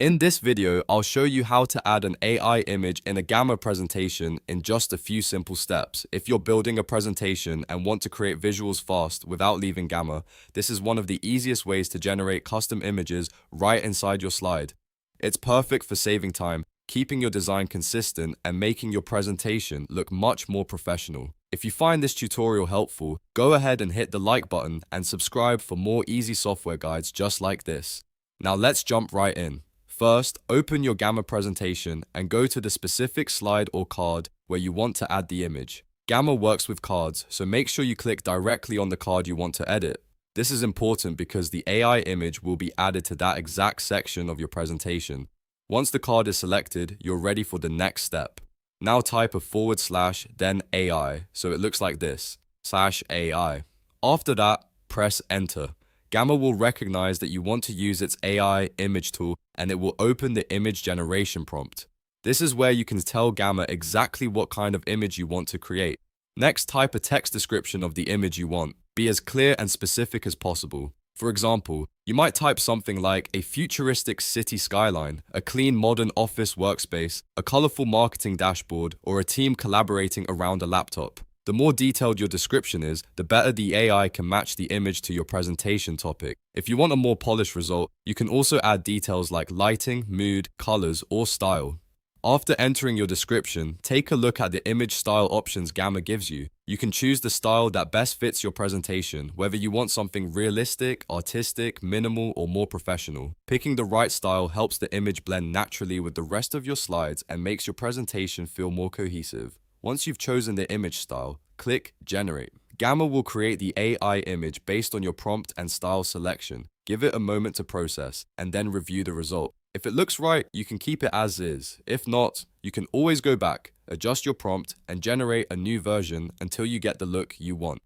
In this video, I'll show you how to add an AI image in a Gamma presentation in just a few simple steps. If you're building a presentation and want to create visuals fast without leaving Gamma, this is one of the easiest ways to generate custom images right inside your slide. It's perfect for saving time, keeping your design consistent, and making your presentation look much more professional. If you find this tutorial helpful, go ahead and hit the like button and subscribe for more easy software guides just like this. Now let's jump right in. First, open your Gamma presentation and go to the specific slide or card where you want to add the image. Gamma works with cards, so make sure you click directly on the card you want to edit. This is important because the AI image will be added to that exact section of your presentation. Once the card is selected, you're ready for the next step. Now type a / then AI, so it looks like this, /AI. After that, press enter. Gamma will recognize that you want to use its AI image tool and it will open the image generation prompt. This is where you can tell Gamma exactly what kind of image you want to create. Next, type a text description of the image you want. Be as clear and specific as possible. For example, you might type something like a futuristic city skyline, a clean modern office workspace, a colorful marketing dashboard, or a team collaborating around a laptop. The more detailed your description is, the better the AI can match the image to your presentation topic. If you want a more polished result, you can also add details like lighting, mood, colors, or style. After entering your description, take a look at the image style options Gamma gives you. You can choose the style that best fits your presentation, whether you want something realistic, artistic, minimal, or more professional. Picking the right style helps the image blend naturally with the rest of your slides and makes your presentation feel more cohesive. Once you've chosen the image style, click Generate. Gamma will create the AI image based on your prompt and style selection. Give it a moment to process, and then review the result. If it looks right, you can keep it as is. If not, you can always go back, adjust your prompt, and generate a new version until you get the look you want.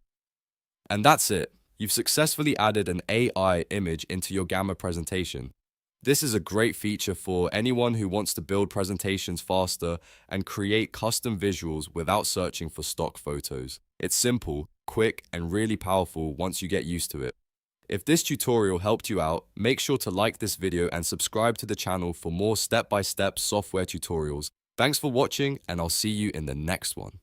And that's it. You've successfully added an AI image into your Gamma presentation. This is a great feature for anyone who wants to build presentations faster and create custom visuals without searching for stock photos. It's simple, quick, and really powerful once you get used to it. If this tutorial helped you out, make sure to like this video and subscribe to the channel for more step-by-step software tutorials. Thanks for watching, and I'll see you in the next one.